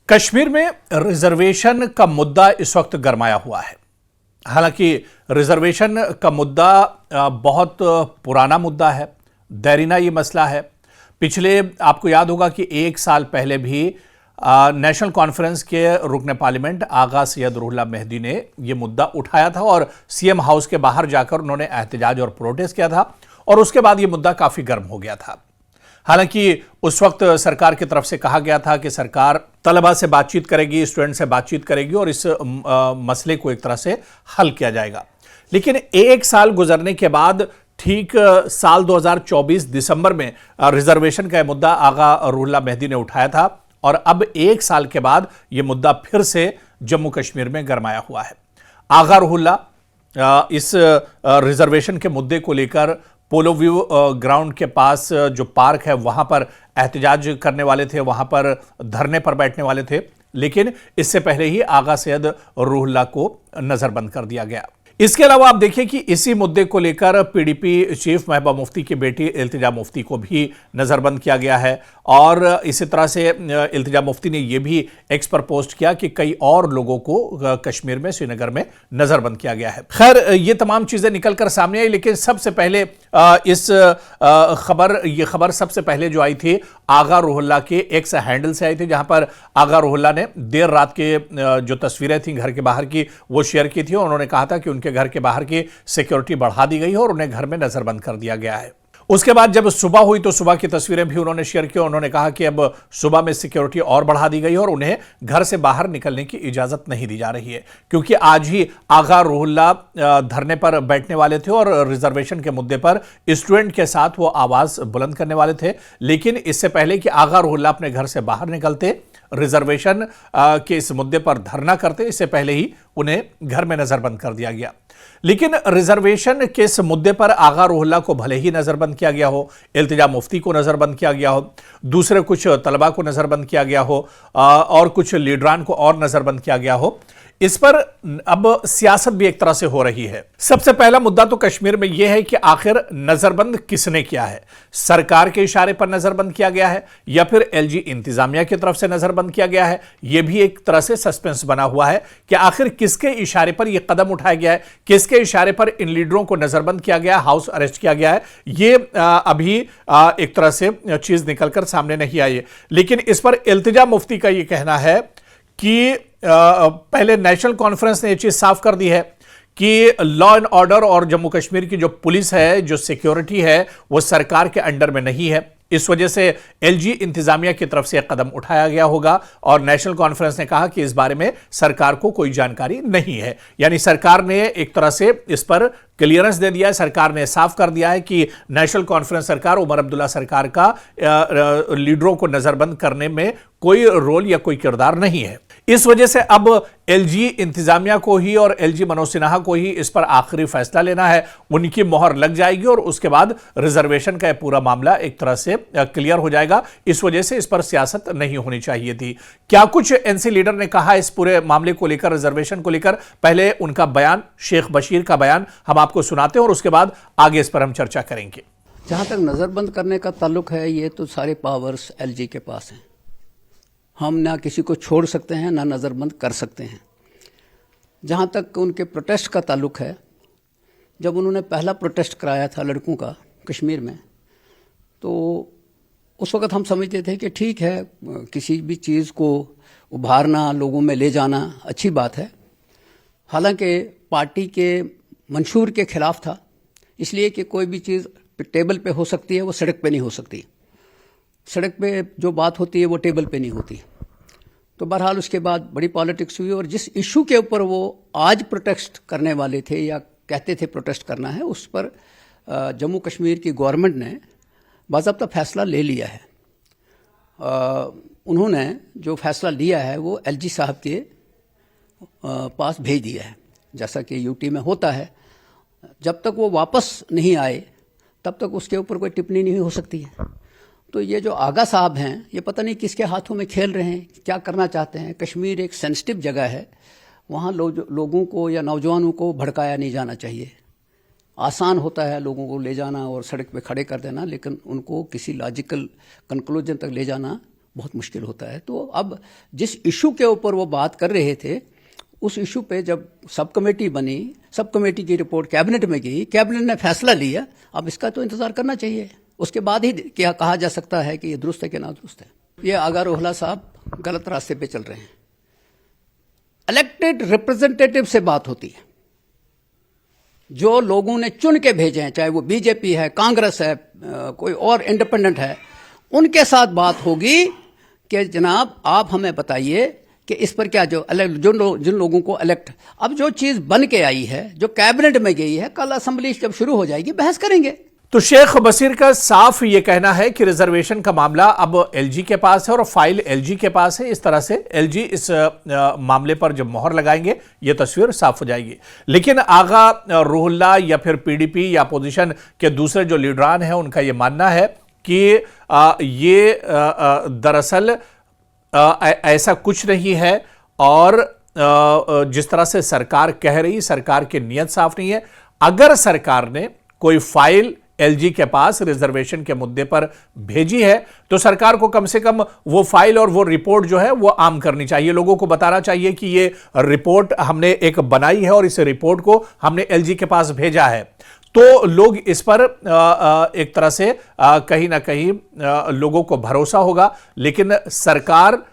कश्मीर में रिजर्वेशन का मुद्दा इस वक्त गरमाया हुआ है। हालांकि रिजर्वेशन का मुद्दा बहुत पुराना मुद्दा है, देरीना ये मसला है। पिछले आपको याद होगा कि एक साल पहले भी नेशनल कॉन्फ्रेंस के रुकने पार्लियामेंट आगा सैयद रूहुल्लाह मेहदी ने यह मुद्दा उठाया था और सीएम हाउस के बाहर जाकर उन्होंने एहतजाज और प्रोटेस्ट किया था और उसके बाद यह मुद्दा काफी गर्म हो गया था। हालांकि उस वक्त सरकार की तरफ से कहा गया था कि सरकार तलबा से बातचीत करेगी, स्टूडेंट से बातचीत करेगी और इस मसले को एक तरह से हल किया जाएगा। लेकिन एक साल गुजरने के बाद ठीक साल 2024 दिसंबर में रिजर्वेशन का मुद्दा आगा रूहुल्लाह मेहदी ने उठाया था और अब एक साल के बाद यह मुद्दा फिर से जम्मू कश्मीर में गरमाया हुआ है। आगा रूहुल्लाह इस रिजर्वेशन के मुद्दे को लेकर पोलो व्यू ग्राउंड के पास जो पार्क है वहां पर एहतजाज करने वाले थे, वहां पर धरने पर बैठने वाले थे, लेकिन इससे पहले ही आगा सैयद रूहुल्लाह को नजरबंद कर दिया गया। इसके अलावा आप देखिए कि इसी मुद्दे को लेकर पीडीपी चीफ महबूबा मुफ्ती की बेटी इल्तिजा मुफ्ती को भी नजरबंद किया गया है और इसी तरह से इल्तिजा मुफ्ती ने यह भी एक्स पर पोस्ट किया कि कई और लोगों को कश्मीर में, श्रीनगर में नजरबंद किया गया है। खैर, ये तमाम चीजें निकलकर सामने आई, लेकिन सबसे पहले ये खबर सबसे पहले जो आई थी आगा रूहुल्लाह के एक्स हैंडल से आई थी, जहां पर आगा रूहुल्लाह ने देर रात के जो तस्वीरें थी घर के बाहर की वो शेयर की थी और उन्होंने कहा था कि उनके घर के बाहर की सिक्योरिटी बढ़ा दी गई है और उन्हें घर में नजरबंद कर दिया गया है। उसके बाद जब सुबह हुई तो सुबह की तस्वीरें भी उन्होंने शेयर की। उन्होंने कहा कि अब सुबह में सिक्योरिटी और बढ़ा दी गई है और उन्हें घर से बाहर निकलने की इजाजत नहीं दी जा रही है, क्योंकि आज ही आगा रूहुल्लाह धरने पर बैठने वाले थे और रिजर्वेशन के मुद्दे पर स्टूडेंट के साथ वो आवाज बुलंद करने वाले थे। लेकिन इससे पहले कि आगा रूहुल्लाह अपने घर से बाहर निकलते, रिजर्वेशन के इस मुद्दे पर धरना करते, इससे पहले ही उन्हें घर में नजरबंद कर दिया गया। लेकिन रिजर्वेशन के इस मुद्दे पर आगा रूहुल्लाह को भले ही नजरबंद किया गया हो, इल्तिजा मुफ्ती को नजरबंद किया गया हो, दूसरे कुछ तलबा को नजरबंद किया गया हो और कुछ लीडरान को और नजरबंद किया गया हो, इस पर अब सियासत भी एक तरह से हो रही है। सबसे पहला मुद्दा तो कश्मीर में यह है कि आखिर नजरबंद किसने किया है? सरकार के इशारे पर नजरबंद किया गया है या फिर एलजी इंतजामिया की तरफ से नजरबंद किया गया है? यह भी एक तरह से सस्पेंस बना हुआ है कि आखिर किसके इशारे पर यह कदम उठाया गया है, किसके इशारे पर इन लीडरों को नजरबंद किया गया, हाउस अरेस्ट किया गया है। यह अभी एक तरह से चीज निकलकर सामने नहीं आई है। लेकिन इस पर इल्तिजा मुफ्ती का यह कहना है कि पहले नेशनल कॉन्फ्रेंस ने यह चीज साफ कर दी है कि लॉ एंड ऑर्डर और जम्मू कश्मीर की जो पुलिस है, जो सिक्योरिटी है, वो सरकार के अंडर में नहीं है। इस वजह से एलजी इंतजामिया की तरफ से एक कदम उठाया गया होगा और नेशनल कॉन्फ्रेंस ने कहा कि इस बारे में सरकार को कोई जानकारी नहीं है। यानी सरकार ने एक तरह से इस पर क्लियरेंस दे दिया है, सरकार ने साफ कर दिया है कि नेशनल कॉन्फ्रेंस सरकार, उमर अब्दुल्ला सरकार का लीडरों को नजरबंद करने में कोई रोल या कोई किरदार नहीं है। इस वजह से अब एलजी इंतजामिया को ही और एलजी मनोज सिन्हा को ही इस पर आखिरी फैसला लेना है। उनकी मोहर लग जाएगी और उसके बाद रिजर्वेशन का पूरा मामला एक तरह से क्लियर हो जाएगा। इस वजह से इस पर सियासत नहीं होनी चाहिए थी। क्या कुछ एनसी लीडर ने कहा इस पूरे मामले को लेकर, रिजर्वेशन को लेकर? पहले उनका बयान, शेख बशीर का बयान हम आपको सुनाते हैं और उसके बाद आगे इस पर हम चर्चा करेंगे। जहां तक नजरबंद करने का ताल्लुक है, ये तो सारे पावर्स एलजी के पास हैं। हम ना किसी को छोड़ सकते हैं ना नज़रबंद कर सकते हैं। जहाँ तक उनके प्रोटेस्ट का ताल्लुक है, जब उन्होंने पहला प्रोटेस्ट कराया था लड़कों का कश्मीर में, तो उस वक़्त हम समझते थे कि ठीक है, किसी भी चीज़ को उभारना, लोगों में ले जाना अच्छी बात है। हालांकि पार्टी के मंशूर के ख़िलाफ़ था, इसलिए कि कोई भी चीज़ टेबल पे हो सकती है, वो सड़क पे नहीं हो सकती। सड़क पे जो बात होती है वो टेबल पे नहीं होती। तो बहरहाल उसके बाद बड़ी पॉलिटिक्स हुई और जिस इशू के ऊपर वो आज प्रोटेस्ट करने वाले थे या कहते थे प्रोटेस्ट करना है, उस पर जम्मू कश्मीर की गवर्नमेंट ने बाज़ाब्ता फैसला ले लिया है। उन्होंने जो फैसला लिया है वो एलजी साहब के पास भेज दिया है, जैसा कि यूटी में होता है। जब तक वो वापस नहीं आए तब तक उसके ऊपर कोई टिप्पणी नहीं हो सकती है। तो ये जो आगा साहब हैं, ये पता नहीं किसके हाथों में खेल रहे हैं, क्या करना चाहते हैं। कश्मीर एक सेंसिटिव जगह है, वहाँ लोगों को या नौजवानों को भड़काया नहीं जाना चाहिए। आसान होता है लोगों को ले जाना और सड़क पे खड़े कर देना, लेकिन उनको किसी लॉजिकल कंक्लूजन तक ले जाना बहुत मुश्किल होता है। तो अब जिस इशू के ऊपर वो बात कर रहे थे, उस इशू पे जब सब कमेटी बनी, सब कमेटी की रिपोर्ट कैबिनेट में गई, कैबिनेट ने फैसला लिया, अब इसका तो इंतजार करना चाहिए, उसके बाद ही क्या कहा जा सकता है कि ये दुरुस्त है कि ना दुरुस्त है। ये आगा रोहला साहब गलत रास्ते पे चल रहे हैं। इलेक्टेड रिप्रेजेंटेटिव से बात होती है, जो लोगों ने चुन के भेजे हैं, चाहे वो बीजेपी है, कांग्रेस है, कोई और इंडिपेंडेंट है, उनके साथ बात होगी कि जनाब आप हमें बताइए कि इस पर क्या जिन लोगों को इलेक्ट, अब जो चीज बन के आई है, जो कैबिनेट में गई है, कल असेंबली जब शुरू हो जाएगी बहस करेंगे। तो शेख बशीर का साफ ये कहना है कि रिजर्वेशन का मामला अब एलजी के पास है और फाइल एलजी के पास है। इस तरह से एलजी इस मामले पर जब मोहर लगाएंगे ये तस्वीर साफ हो जाएगी। लेकिन आगा रुहुल्ला या फिर पीडीपी या अपोजिशन के दूसरे जो लीडरान हैं उनका ये मानना है कि ये दरअसल ऐसा कुछ नहीं है और जिस तरह से सरकार कह रही, सरकार की नीयत साफ नहीं है। अगर सरकार ने कोई फाइल एलजी के पास रिजर्वेशन के मुद्दे पर भेजी है तो सरकार को कम से कम वो फाइल और वो रिपोर्ट जो है वो आम करनी चाहिए। लोगों को बताना चाहिए कि ये रिपोर्ट हमने एक बनाई है और इस रिपोर्ट को हमने एलजी के पास भेजा है, तो लोग इस पर एक तरह से कहीं ना कहीं लोगों को भरोसा होगा। लेकिन सरकार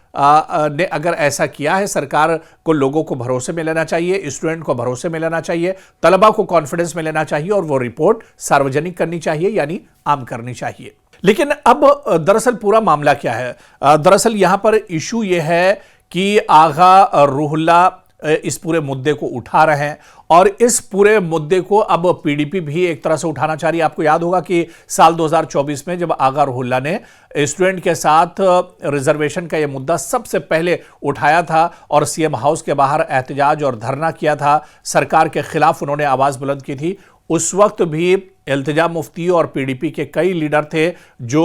ने अगर ऐसा किया है, सरकार को लोगों को भरोसे में लेना चाहिए, स्टूडेंट को भरोसे में लेना चाहिए, तलबा को कॉन्फिडेंस में लेना चाहिए और वो रिपोर्ट सार्वजनिक करनी चाहिए, यानी आम करनी चाहिए। लेकिन अब दरअसल पूरा मामला क्या है? दरअसल यहां पर इशू यह है कि आगा रुहुल्ला इस पूरे मुद्दे को उठा रहे हैं और इस पूरे मुद्दे को अब पीडीपी भी एक तरह से उठाना चाह रही है। आपको याद होगा कि साल 2024 में जब आगा रुहुल्ला ने स्टूडेंट के साथ रिजर्वेशन का यह मुद्दा सबसे पहले उठाया था और सीएम हाउस के बाहर एहतजाज और धरना किया था, सरकार के खिलाफ उन्होंने आवाज बुलंद की थी। उस वक्त भी इल्तिजा मुफ्ती और पीडीपी के कई लीडर थे जो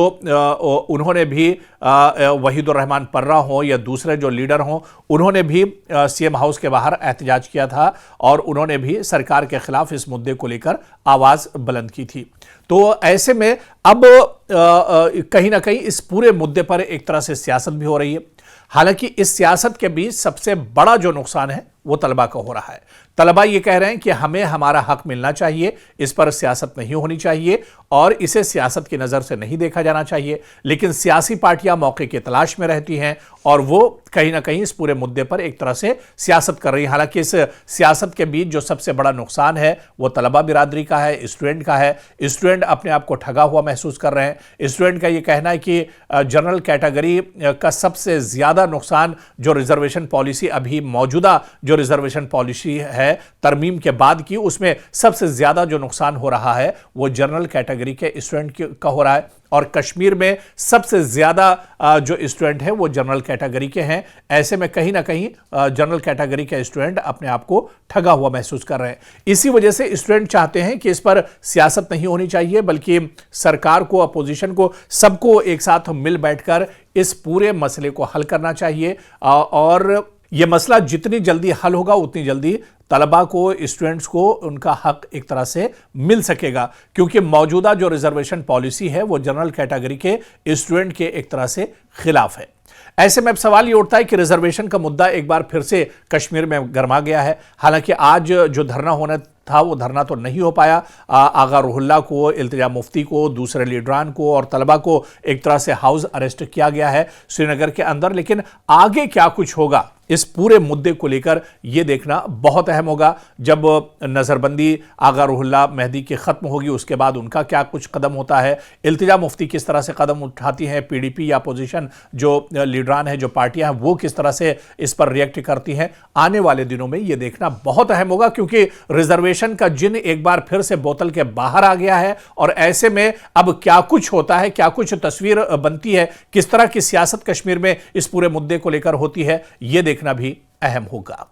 उन्होंने भी वहीदुर रहमान पर्रा हो या दूसरे जो लीडर हों, उन्होंने भी सीएम हाउस के बाहर एहतजाज किया था और उन्होंने भी सरकार के खिलाफ इस मुद्दे को लेकर आवाज बुलंद की थी। तो ऐसे में अब कहीं ना कहीं इस पूरे मुद्दे पर एक तरह से सियासत भी हो रही है। हालांकि इस सियासत के बीच सबसे बड़ा जो नुकसान है वो तलबा का हो रहा है। तलबा ये कह रहे हैं कि हमें हमारा हक मिलना चाहिए, इस पर सियासत नहीं होनी चाहिए और इसे सियासत की नज़र से नहीं देखा जाना चाहिए। लेकिन सियासी पार्टियां मौके की तलाश में रहती हैं और वो कहीं ना कहीं इस पूरे मुद्दे पर एक तरह से सियासत कर रही है। हालांकि इस सियासत के बीच जो सबसे बड़ा नुकसान है वो तलबा बिरादरी का है, स्टूडेंट का है। स्टूडेंट अपने आप को ठगा हुआ महसूस कर रहे हैं। स्टूडेंट का ये कहना है कि जनरल कैटेगरी का सबसे ज़्यादा नुकसान जो रिजर्वेशन पॉलिसी अभी मौजूदा जो रिजर्वेशन पॉलिसी है तरमीम के बाद की, उसमें सबसे ज्यादा जो नुकसान हो रहा है वो जनरल कैटेगरी के स्टूडेंट का हो रहा है और कश्मीर में सबसे ज्यादा जो स्टूडेंट हैं वो जनरल कैटेगरी के हैं। ऐसे में कहीं ना कहीं जनरल कैटेगरी के स्टूडेंट अपने आप को ठगा हुआ महसूस कर रहे हैं। इसी वजह से स्टूडेंट चाहते हैं कि इस पर सियासत नहीं होनी चाहिए, बल्कि सरकार को, अपोजिशन को, सबको एक साथ मिल बैठकर इस पूरे मसले को हल करना चाहिए और यह मसला जितनी जल्दी हल होगा उतनी जल्दी तलबा को, स्टूडेंट्स को उनका हक एक तरह से मिल सकेगा, क्योंकि मौजूदा जो रिजर्वेशन पॉलिसी है वो जनरल कैटेगरी के स्टूडेंट के एक तरह से खिलाफ है। ऐसे में अब सवाल ये उठता है कि रिजर्वेशन का मुद्दा एक बार फिर से कश्मीर में गर्मा गया है। हालांकि आज जो धरना होना था वो धरना तो नहीं हो पाया। आगा रुहुल्ला को, इल्तिजा मुफ्ती को, दूसरे लीडरान को और तलबा को एक तरह से हाउस अरेस्ट किया गया है श्रीनगर के अंदर। लेकिन आगे क्या कुछ होगा इस पूरे मुद्दे को लेकर यह देखना बहुत अहम होगा। जब नजरबंदी आगा रुहुल्ला मेहदी की खत्म होगी उसके बाद उनका क्या कुछ कदम होता है, इल्तिजा मुफ्ती किस तरह से कदम उठाती हैं, पीडीपी या अपोजिशन जो लीडरान है, जो पार्टियां हैं, वो किस तरह से इस पर रिएक्ट करती हैं, आने वाले दिनों में यह देखना बहुत अहम होगा। क्योंकि रिजर्वेशन का जिन एक बार फिर से बोतल के बाहर आ गया है और ऐसे में अब क्या कुछ होता है, क्या कुछ तस्वीर बनती है, किस तरह की सियासत कश्मीर में इस पूरे मुद्दे को लेकर होती है, यह देखना भी अहम होगा।